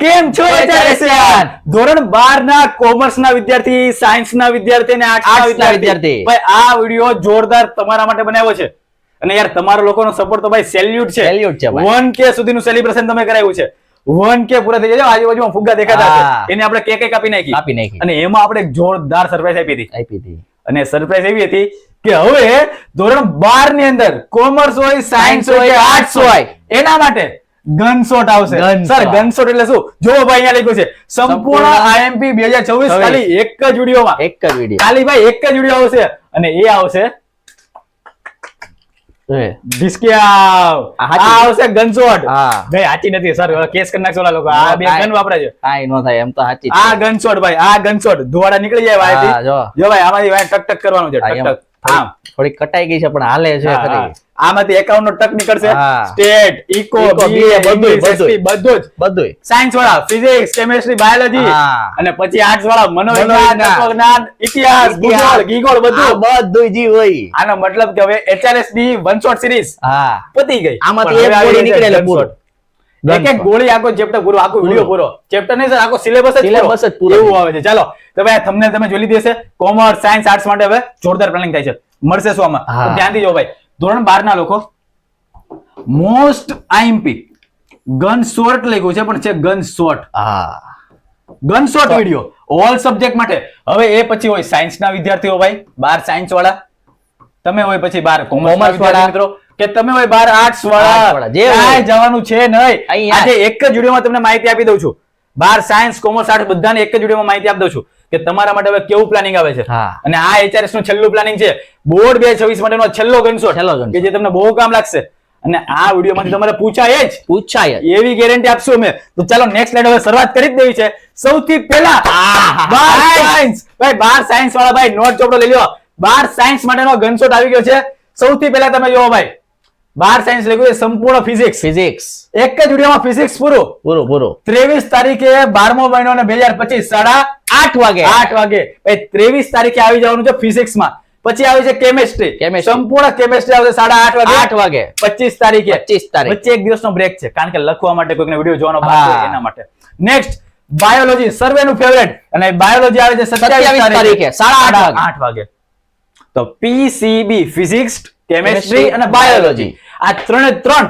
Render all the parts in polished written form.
કેમ છો એચઆરએસયાર? ધોરણ 12 ના કોમર્સ ના વિદ્યાર્થી, સાયન્સ ના વિદ્યાર્થી અને આર્ટ્સ ના વિદ્યાર્થી ભાઈ આ વિડિયો જોરદાર તમારા માટે બનાવ્યો છે. અને યાર તમારા લોકોનો સપોર્ટ તો ભાઈ સેલ્યુટ છે. 1K સુધીનું સેલિબ્રેશન તમે કરાવ્યું છે. 1K પૂરા થઈ જાય. આજુબાજુમાં ફુગ્ગા દેખાતા છે, એને આપણે કેક કાપી નાખી અને એમાં આપણે એક જોરદાર સરપ્રાઈઝ આપી હતી. અને સરપ્રાઈઝ એવી હતી કે હવે ધોરણ 12 ની અંદર કોમર્સ હોય, સાયન્સ હોય કે આર્ટ્સ હોય એના માટે ગનશોટ આવશે. સર ગનશોટ એટલે શું? જો ભાઈ અહીંયા લખ્યું છે સંપૂર્ણ આઈએમપી 2024 ખાલી એક જ વિડિયોમાં, ખાલી ભાઈ એક જ વિડિયો આવશે અને એ આવશે આવશે ગનશોટ. ભાઈ સાચી નથી સર, કેસ કરી નાખશો લોકો. આ બે ગન વાપરે છે. કાઈ નો થાય એમ તો સાચી. આ ગનશોટ ભાઈ, આ ગનશોટ ધુવાડા નીકળી જાય ભાઈ. જો ભાઈ આમાંથી ભાઈ ટક ટક કરવાનું છે. ટક ટક. હા થોડી કટાઈ ગઈ છે પણ હાલે છે ખરી. આમાંથી 51 નો ટક નીકળશે. સ્ટેટ, ઇકો, બીએ બધું જ. સાયન્સ વાળા ફિઝિક્સ, કેમિસ્ટ્રી, બાયોલોજી અને પછી આર્ટ્સ વાળા મનોવિજ્ઞાન, તત્વજ્ઞાન, ઇતિહાસ, ભૂગોળ બધું જી હોય. આનો મતલબ કે હવે HRS ની વન શોટ સિરીઝ પતી ગઈ. આમાંથી એક ગોળી નીકળે પૂરો. એક ગોળી આખો ચેપ્ટર પૂરો, આખો વિડિયો પૂરો. ચેપ્ટર નહીં સર, આખો સિલેબસ જ પૂરો એવું આવે છે. ચાલો તો ભાઈ થંબનેલ તમે જોઈ લીધી હશે. કોમર્સ, સાયન્સ, આર્ટ્સ માટે હવે જોરદાર પ્લાનિંગ થાય છે. મળશે શું આમાં? ધ્યાનથી જો ભાઈ. ધોરણ 12 ના લોકો મોસ્ટ આઈએમપી ગન શોટ લખ્યું છે પણ છે gun shot. Gun shot video all subject માટે. હવે એ પછી હોય સાયન્સ ના વિદ્યાર્થીઓ ભાઈ, 12 સાયન્સ વાળા, તમે હોય પછી 12 કોમર્સ વાળા મિત્રો, કે તમે હોય 12 આર્ટ્સ વાળા, જે જવાનું છે નહીં. આજે એક જ વિડિયોમાં તમને માહિતી આપી દઉં છું. 12 સાયન્સ, કોમર્સ, આર્ટ્સ બધાને એક જ વિડિયોમાં માહિતી આપી દઉં છું કે તમારા માટે હવે કેવું પ્લાનિંગ આવે છે. અને આ HRS નું છેલ્લું પ્લાનિંગ છે. બોર્ડ 2026 માટેનો છેલ્લો ગનશોટ કે જે તમને બહુ કામ લાગશે. અને આ વિડિયોમાંથી તમારે પૂછાય એવી ગેરંટી આપશું અમે. તો ચાલો નેક્સ્ટ સ્લાઇડ હવે શરૂઆત કરી જ દેવી છે. સૌથી પહેલા 12 સાયન્સ ભાઈ, 12 સાયન્સ વાળા ભાઈ નોટ ચોપડો લઈ લો. 12 સાયન્સ માટેનો ગનશોટ આવી ગયો છે. સૌથી પહેલા તમે જોવો ભાઈ, 12 સાયન્સ લખ્યું છે સંપૂર્ણ ફિઝિક્સ. એક જ વિડિયોમાં ફિઝિક્સ પૂરું. 23 તારીખે 12મો મહિનો અને 2025 8:30 વાગે ભાઈ 23 તારીખે આવી જવાનું છે ફિઝિક્સ માં. પછી આવે છે કેમિસ્ટ્રી, સંપૂર્ણ કેમિસ્ટ્રી આવશે 8:30 વાગે 25 તારીખે. વચ્ચે એક દિવસનો બ્રેક છે કારણ કે લખવા માટે કોઈકને વિડિયો જોવાનો બાકી હોય એના માટે. નેક્સ્ટ બાયોલોજી, સર્વેનું ફેવરેટ, અને બાયોલોજી આવે છે 27 તારીખે 8:30 વાગે. તો PCB ફિઝિક્સ, કેમિસ્ટ્રી અને બાયોલોજી આ ત્રણ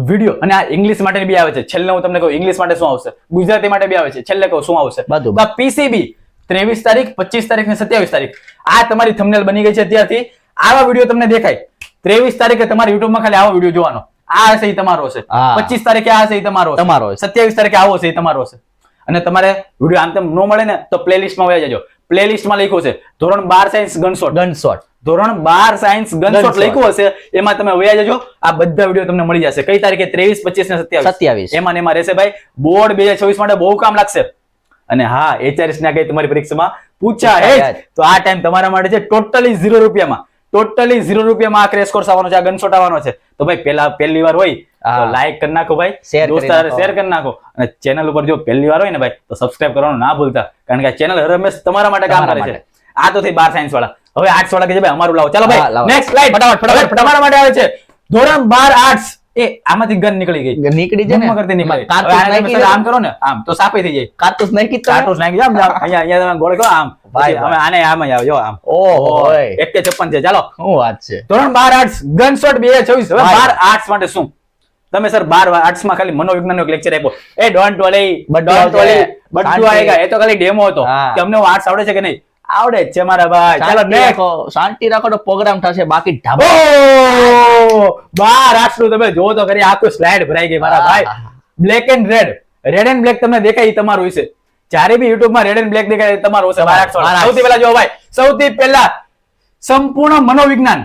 વિડિયો. અને આ ઇંગ્લિશ માટે બી આવે છે. છેલ્લે હું તમને કહું ઇંગ્લિશ માટે શું આવશે, ગુજરાતી માટે બી આવે છે. છેલ્લે કહું શું આવશે બધું. PCB 23 તારીખ, 25 તારીખ ને 27 તારીખ. આ તમારી થંબનેલ બની ગઈ છે અત્યારથી. આવા વિડિયો તમને દેખાય. 23 તારીખે તમારી YouTube માં ખાલી આવો વિડિયો જોવાનો. આ હશે એ તમારો હશે. 25 તારીખે આ હશે એ તમારો હશે. 27 તારીખે આવો હશે એ તમારો હશે. અને તમારે વિડિયો આમ તેમ ન મળે ને તો પ્લેલિસ્ટ માં વયા જજો. પ્લેલિસ્ટ માં લખ્યું છે ધોરણ 12 સાયન્સ ગનશોટ. ધોરણ 12 સાયન્સ ગનશોટ લખ્યું હશે એમાં તમે વયા જજો. આ બધા વિડિયો તમને મળી જશે. કઈ તારીખે? 23, 25 ને 27. એમાં ને એમાં રહેશે ભાઈ. બોર્ડ 2026 માટે બહુ કામ લાગશે. અને હા, HRS ના કઈ તમારી પરીક્ષામાં પૂછાય તો આ ટાઈમ તમારા માટે છે ટોટલી 0 રૂપિયામાં. ટોટલી 0 રૂપિયામાં આ ક્રેશ કોર્સ આવવાનો છે, આ ગનશોટ આવવાનો છે. તો ભાઈ પહેલી વાર હોય તો લાઈક કરી નાખો ભાઈ, દોસ્તાર શેર કરી નાખો. અને ચેનલ ઉપર જો પહેલી વાર હોય ને ભાઈ તો સબસ્ક્રાઇબ કરવાનું ના ભૂલતા, કારણ કે આ ચેનલ હર હંમેશ તમારા માટે કામ કરે છે. આ તો થઈ 12 સાયન્સ વાળા. હવે આર્ટ્સ વાળા કે ભાઈ અમારું લાવો. ચાલો ભાઈ નેક્સ્ટ સ્લાઇડ ફટાફટ તમારા માટે આવે છે. ધોરણ 12 આર્ટ્સ. આમાંથી ગન નીકળી છે ને, આમ કરો ને આમ તો સાપે થઈ જાય. કારતૂસ નાખી અહીંયા તમે ગોળ કરો આમ. ભાઈ હવે આને આમ જ આવજો આમ. ઓહો 156 છે. ચાલો શું વાત છે. ધોરણ 12 આર્ટ્સ ગનશોટ 2026. હવે 12 આર્ટ્સ માટે શું તમે સર 12 આર્ટ્સ માં ખાલી મનોવિજ્ઞાન નો એક લેક્ચર આપ્યો. એ ડોન્ટ વરી બધું આएगा. એ તો ખાલી ડેમો હતો કે અમને આર્ટ્સ આવડે છે કે નહીં. આવડે છે મારા ભાઈ. ચાલો નેક્સ્ટ શાંતિ રાખો તો પ્રોગ્રામ થશે. બાકી ઢાબા 12 આર્ટ્સ નું તમે જોવો તો કરી આખું સ્લાઇડ ભરાઈ ગઈ મારા ભાઈ. Black and red and black તમને દેખાય તમારું હશે. જ્યારે બી યુટ્યુબ માં રેડ એન્ડ બ્લેક દેખાય તમારું હશે. 12 આર્ટ્સ સૌથી પહેલા જો ભાઈ, સૌથી પહેલા સંપૂર્ણ મનોવિજ્ઞાન.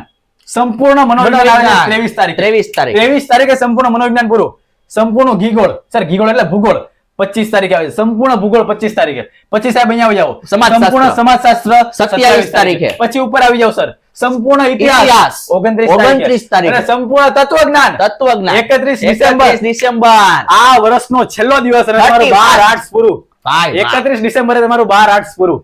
23 તારીખે સંપૂર્ણ મનોવિજ્ઞાન પૂરું. સંપૂર્ણ ભૂગોળ, સર ભૂગોળ એટલે ભૂગોળ 25 તારીખે આવે છે. સંપૂર્ણ ભૂગોળ 25 તારીખે. પછી સાહેબ અહીંયા આવી જાઓ સંપૂર્ણ સમાજશાસ્ત્ર 27 તારીખે. પછી ઉપર આવી જાઓ સર સંપૂર્ણ ઇતિહાસ 29 તારીખે. અને સંપૂર્ણ તત્વજ્ઞાન 31 ડિસેમ્બર. આ વર્ષનો છેલ્લો દિવસ અને તમારું 12 આર્ટ્સ પૂરું. 31 ડિસેમ્બરે તમારું 12 આર્ટ્સ પૂરું.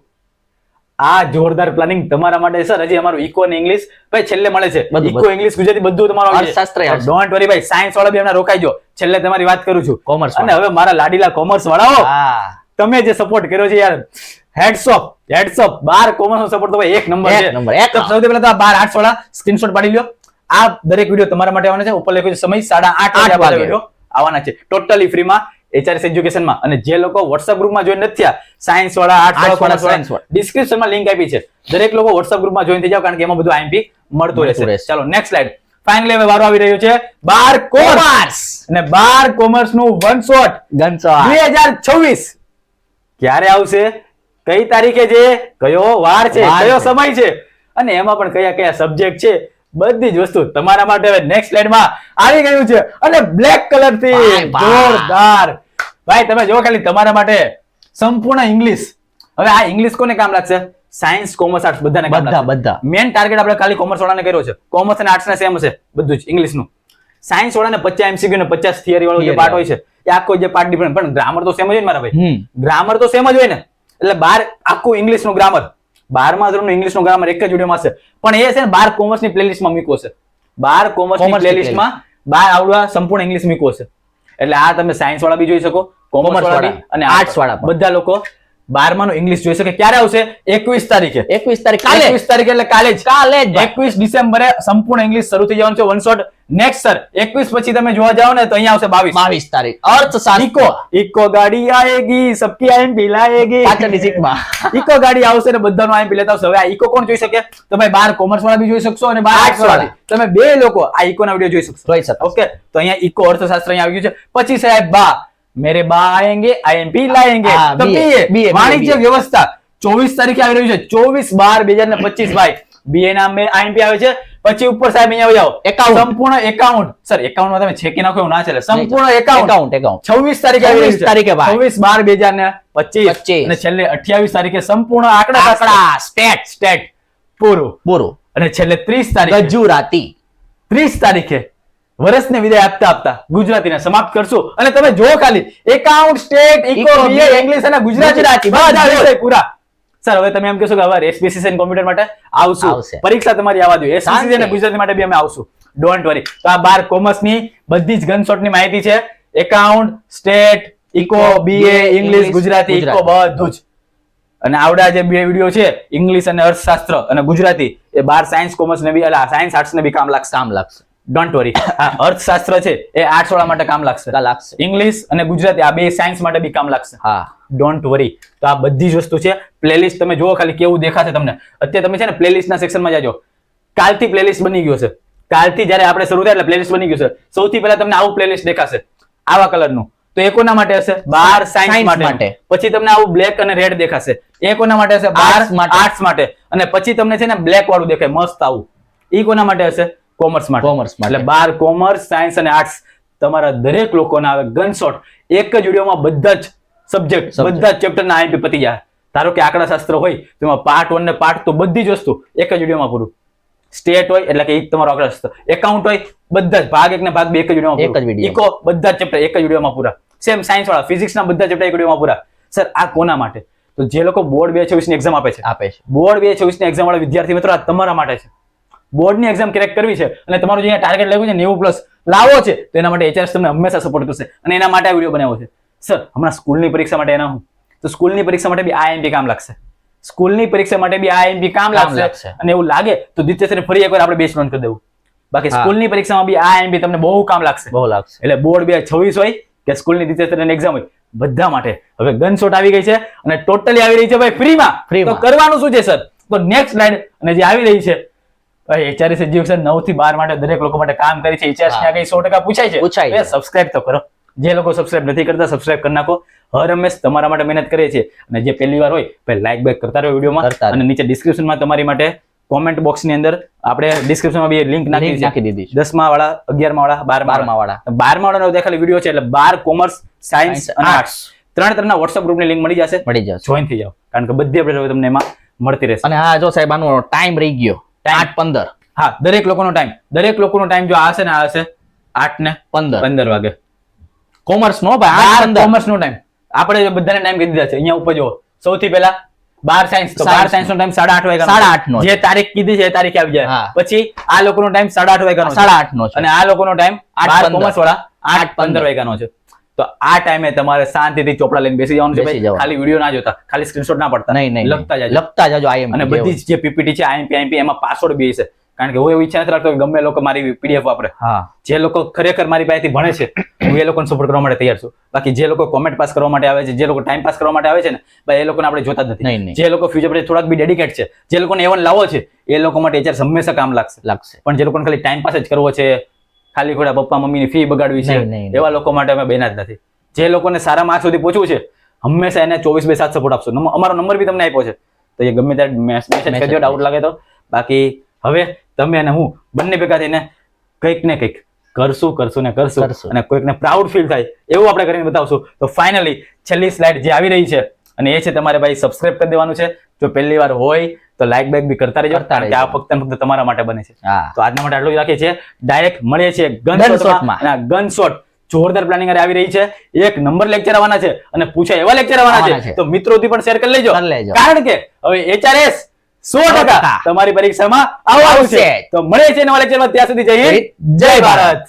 આ જોરદાર પ્લાનિંગ તમારા માટે સર. હજી અમારું ઇકો અને ઇંગ્લિશ ભાઈ છેલ્લે મળે છે. બધું, ઇકો ઇંગ્લિશ ગુજરાતી બધું તમારું આવી જશે. અર્થશાસ્ત્ર આવશે. ડોન્ટ વરી ભાઈ, સાયન્સ વાળા બી એમના રોકાઈજો. છેલ્લે તમારી વાત કરું છું. કોમર્સ અને હવે મારા લાડીલા કોમર્સ વાળાઓ, હા તમે જે સપોર્ટ કર્યો છે યાર, હેડ્સ ઓફ. 12 કોમર્સ નો સપોર્ટ તો ભાઈ એક નંબર છે. એક નંબર, એક તો સૌથી પહેલા તો આ 12 આર્ટ્સ વાળા સ્ક્રીનશોટ પાડી લ્યો. આ દરેક વિડિયો તમારા માટે આવવાના છે. ઉપર લખ્યું છે સમય 8:30 વાગે વિડિયો આવવાના છે, ટોટલી ફ્રી માં HRS એજ્યુકેશન માં. અને જે લોકો WhatsApp ગ્રુપમાં જોઈન નથી થયા, સાયન્સ વાળા, આર્ટ્સ વાળા, સાયન્સ વાળા, ડિસ્ક્રિપ્શન માં લિંક આપી છે. દરેક લોકો WhatsApp ગ્રુપમાં જોઈન થઈ જાવ, કારણ કે એમાં બધું IMP મળતું રહેશે. ચાલો નેક્સ્ટ સ્લાઇડ. ફાઇનલી હવે વારો આવી રહ્યો છે 12 કોમર્સ અને 12 કોમર્સ નું વન શોટ ગનસો 2026 ક્યારે આવશે, કઈ તારીખે છે, કયો વાર છે, કયો સમય છે, અને એમાં પણ કયા કયા સબ્જેક્ટ છે, બધી જ વસ્તુ તમારા માટે હવે નેક્સ્ટ સ્લાઇડમાં આવી ગયું છે. અને બ્લેક કલર થી જોરદાર ભાઈ, તમે જો ખાલી તમારા માટે સંપૂર્ણ ઇંગ્લિશ. હવે આ ઇંગ્લિશ કોને કામ લાગશે? સાયન્સ, કોમર્સ, આર્ટ્સ બધાને કામ લાગશે. બધા મેન ટાર્ગેટ આપણે ખાલી કોમર્સ વાળાને કર્યો છે. કોમર્સ અને આર્ટ્સ ને સેમ હશે બધું જ ઇંગ્લિશ નું. સાયન્સ વાળાને 50 MCQ ને 50 થિયરી વાળો જે પાર્ટ હોય છે એ આખો જે પાર્ટ ડિફરન્ટ, પણ ગ્રામર તો સેમ જ હોય ને મારા ભાઈ. ગ્રામર તો સેમ જ હોય ને. એટલે 12 આખું ઇંગ્લિશ નું ગ્રામર, 12મા ધોરણનું ઇંગ્લિશ નું ગ્રામર એક જ વિડિયોમાં હશે. પણ એ છે ને 12 કોમર્સ ની પ્લેલિસ્ટમાં મૂક્યો છે. 12 કોમર્સ ની પ્લેલિસ્ટમાં 12 આવડા સંપૂર્ણ ઇંગ્લિશ મૂક્યો છે. એટલે આ તમે સાયન્સ વાળા બી જોઈ શકો, કોમર્સ વાળા બી અને આર્ટ્સ વાળા બધા લોકો 12મા નું ઇંગ્લિશ જોઈ શકે. ક્યારે આવશે? 21 તારીખે. 21 તારીખ કાલે. 21 તારીખે એટલે કાલે જ 21 ડિસેમ્બરે સંપૂર્ણ ઇંગ્લિશ શરૂ થઈ જવાનું છે, વન શોટ. નેક્સ્ટ સર 21 પછી તમે જોવા જાઓ ને તો અહીંયા આવશે 22 તારીખ અર્થશાસ્ત્ર. ઇકો ગાડી આएगी, सबकी IMP लाएगी. પાછળની સીટમાં ઇકો ગાડી આવશે ને બધાનો IMP લેતા આવશે. હવે આ ઇકો કોણ જોઈ શકે? તમે 12 કોમર્સ વાળા બી જોઈ શકશો અને 12 આર્ટ્સ વાળા. તમે બે લોકો આ ઇકો ના વિડિયો જોઈ શકશો. ઓકે, તો અહીંયા ઇકો અર્થશાસ્ત્ર અહીંયા આવી ગયું છે. પછી સાહેબ मेरे बा आएंगे, IMP लाएंगे. तो BA वाणिज्य व्यवस्था 24 તારીખે આવી રહ્યું છે. 24/12/2025 ભાઈ BA નામ મે IMP આવે છે. પછી ઉપર સાહેબ અહીંયા જાઓ, સંપૂર્ણ એકાઉન્ટ. સર એકાઉન્ટ માં તમે છેકી નાખો એવું ના ચાલે. સંપૂર્ણ એકાઉન્ટ 26 તારીખે આવી રહ્યું છે. 24/12/2025 અને છેલ્લે 28 તારીખે સંપૂર્ણ આંકડા સ્ટેટ પૂરું. અને છેલ્લે 30 તારીખે ગુજરાતી. 30 તારીખે વર્ષને વિદાય આપતા ગુજરાતીને સમાપ્ત કરશું. અને તમે જો ખાલી account, state, eco, BA, English અને ગુજરાતી બધા વિષય પૂરા. સર હવે તમે એમ કહેશો કે હવે SPSC અને કોમ્પ્યુટર માટે આવશું, પરીક્ષા તમારી આવવા દો. SPSC અને ગુજરાતી માટે બી અમે આવશું, ડોન્ટ વરી. તો આ 12 કોમર્સ ની બધી જ ગનશોટ ની માહિતી છે. Account, state, eco, BA, English, Gujarati, eco બધું જ. અને આવડા જે બે વિડિયો છે ઇંગ્લિશ અને અર્થશાસ્ત્ર અને ગુજરાતી, એ 12 સાયન્સ, કોમર્સ ને બી સાયન્સ, આર્ટ્સ ને બી કામ લાગશે. Don't worry. અર્થશાસ્ત્ર છે એ આર્ટ્સ વાળા માટે કામ લાગશે. ઇંગ્લિશ અને ગુજરાતી આ બે સાયન્સ માટે બી કામ લાગશે. Don't worry. તો આ બધી જ વસ્તુ છે. પ્લેલિસ્ટ તમે જુઓ ખાલી કેવું દેખાશે તમને. અત્યારે તમે છે ને પ્લેલિસ્ટ ના સેક્શનમાં જાજો. કાલથી પ્લેલિસ્ટ બની ગયો છે. કાલથી જ્યારે આપણે શરૂ થાય એટલે પ્લેલિસ્ટ બની ગયું છે. સૌથી પહેલા તમને આવું પ્લેલિસ્ટ દેખાશે આવા કલરનું. તો એ કોના માટે હશે? 12 સાયન્સ માટે. પછી તમને આવું બ્લેક અને રેડ દેખાશે. એ કોના માટે હશે? 12 આર્ટ્સ માટે. અને પછી તમને છે ને બ્લેક વાળું દેખાય મસ્ત આવું. એ કોના માટે હશે? કોમર્સ માટે. એટલે 12 કોમર્સ, સાયન્સ અને આર્ટ્સ તમારા દરેક લોકોના આવે ગનશોટ એક જ વિડિયોમાં. બધા જ સબ્જેક્ટ, બધા જ ચેપ્ટરના IMP પતી જાય. ધારો કે આંકડા શાસ્ત્ર હોય તો એમાં પાર્ટ 1 ને પાર્ટ 2 બધી જ વસ્તુ એક જ વિડિયોમાં પૂરું. સ્ટેટ હોય એટલે કે એક તમારો આંકડા શાસ્ત્ર, એકાઉન્ટ હોય બધા જ ભાગ 1 ને ભાગ 2 એક જ વિડિયોમાં પૂરું. ઇકો બધા જ ચેપ્ટર એક જ વિડિયોમાં પૂરા. સેમ સાયન્સ વાળા ફિઝિક્સ ના બધા ચેપ્ટર એક વિડિયોમાં પૂરા. સર આ કોના માટે? તો જે લોકો બોર્ડ 2024 ની એક્ઝામ આપે છે. બોર્ડ 2024 ની એક્ઝામ વાળા વિદ્યાર્થી મિત્રો આ તમારા માટે છે. બોર્ડ ની એક્ઝામ ક્રેક કરવી છે અને તમારું જે ટાર્ગેટ લેવું છે 90+ લાવો છે, તો એના માટે HRS તમને હંમેશા સપોર્ટ કરશે. અને એના માટે આ વિડિયો બનાવ્યો છે. સર હમણાં સ્કૂલની પરીક્ષા માટે એના હું તો સ્કૂલની પરીક્ષા માટે બી આ IMP કામ લાગશે. સ્કૂલની પરીક્ષા માટે બી આ IMP કામ લાગશે. અને એવું લાગે તો દિત્યસરને ફરી એકવાર આપણે બેચ નોંધ કરી દેવું. બાકી સ્કૂલની પરીક્ષામાં બી આ IMP તમને બહુ કામ લાગશે. એટલે બોર્ડ 2026 હોય કે સ્કૂલની દિત્યસરની એક્ઝામ હોય બધા માટે હવે ગનશોટ આવી ગઈ છે અને ટોટલી આવી રહી છે ભાઈ ફ્રીમાં. તો કરવાનું શું છે સર? તો નેક્સ્ટ સ્લાઇડ અને જે આવી રહી છે HRS એજ્યુકેશન 9 થી 12 માટે દરેક લોકો માટે કામ કરી છે. HRS ની આગળ 100% પૂછાય છે. સબસ્ક્રાઇબ તો કરો. જે લોકો સબસ્ક્રાઇબ નથી કરતા સબસ્ક્રાઇબ કરી નાખો. હર હંમેશ તમારા માટે મહેનત કરીએ છીએ. અને જે પહેલી વાર હોય ભાઈ લાઈક બેક કરતા રહો વિડીયોમાં. અને નીચે ડિસ્ક્રિપ્શનમાં તમારી માટે કોમેન્ટ બોક્સ ની અંદર આપણે ડિસ્ક્રિપ્શનમાં બી લિંક નાખી દીધી. 10મા વાળા, 11મા વાળા, 12મા વાળા. 12મા વાળાનો ખાલી વિડીયો છે. એટલે 12 કોમર્સ, સાયન્સ અને આર્ટ્સ ત્રણના WhatsApp ગ્રુપ ની લિંક મળી જશે. જોઈન થઈ જાઓ, કારણ કે બધી આપણે તમને એમાં મળતી રહેશે. અને હા જો સાહેબ આનો ટાઈમ રહી ગયો 8:15. હા દરેક લોકોનો ટાઈમ જો આ હશે ને આ હશે 8:15 વાગે. કોમર્સ નો ભાઈ 8:15 કોમર્સ નો ટાઈમ આપણે બધાને ટાઈમ કહી દીધા છે. અહીંયા ઉપર જો સૌથી પહેલા 12 સાયન્સ તો 12 સાયન્સ નો ટાઈમ 8:30 વાગ્યાનો 8:30 નો જે તારીખ કીધી છે એ તારીખે આવી જાય. હા. પછી આ લોકોનો ટાઈમ 8:30 વાગ્યાનો છે. 8:30 નો છે. અને આ લોકોનો ટાઈમ 8:15 કોમર્સ વાળા 8:15 વાગ્યાનો છે. તો આ ટાઈમે તમારે શાંતિથી ચોપડા લઈને બેસી જવાનું છે બેસી ભાઈ. જવાનું. ખાલી વિડીયો ના જોતા, ખાલી સ્ક્રીનશોટ ના પડતા, નહીં લખતા જાજો. લખતા જાજો IMP અને બધી જ જે પીપીટી છે IMP એમાં પાસવર્ડ બી છે. કારણ કે હું એવું ઈચ્છા નથી રાખતો કે ગમે લોકો મારી પીડીએફ વાપરે. હા જે લોકો ખરેખર મારી પાસેથી ભણે છે હું એ લોકોને સપોર્ટ કરવા માટે તૈયાર છું. બાકી જે લોકો કોમેન્ટ પાસ કરવા માટે આવે છે, જે લોકો ટાઈમ પાસ કરવા માટે આવે છે ને ભાઈ, એ લોકોને આપણે જોતા જ નહીં, નથી. નહીં. જે લોકો ફ્યુચર પર થોડાક બી ડેડિકેટ છે, જે લોકોને એવન લાવો છે, એ લોકો માટે HR હંમેશા કામ લાગશે. પણ જે લોકોને ખાલી ટાઈમ પાસ જ કરવો છે, ખાલી ખોટા પપ્પા મમ્મીની ફી બગાડવી છે, નહીં, નહીં. એવા લોકો માટે અમે બેના જ નથી. જે લોકોને સારા માર્ક્સ સુધી પહોંચવું છે હંમેશા એને 24/7 સપોર્ટ આપશો. અમારો નંબર બી તમને આપ્યો છે, તો એ ગમે ત્યારે મેસેજ કરી દો ડાઉટ લાગે તો. બાકી હવે તમે અને હું બંને ભેગા થઈને કંઈક ને કંઈક કરશું અને કોઈકને પ્રાઉડ ફીલ થાય એવું આપણે કરીને બતાવશું. તો ફાઇનલી છેલ્લી સ્લાઇડ જે આવી રહી છે અને એ છે તમારે ભાઈ સબસ્ક્રાઇબ કરી દેવાનું છે. જો પહેલી વાર હોય તો લાઈક બાઈક બી કરતા રહેજો, કારણ કે આ ફક્ત તમારા માટે બને છે. તો આજના માટે આટલું જ રાખીએ છીએ. ડાયરેક્ટ મળીએ છીએ ગનશોટમાં. અને આ ગનશોટ જોરદાર પ્લાનિંગ આવી રહી છે. એક નંબર લેક્ચર આવવાના છે અને પૂછાય એવા લેક્ચર આવવાના છે. તો મિત્રોથી પણ શેર કરી લેજો, કારણ કે હવે HRS 100% તમારી પરીક્ષામાં આવવાનું છે. તો મળીએ છીએ નવા લેક્ચરમાં. ત્યાં સુધી જય હિન્દ, જય ભારત.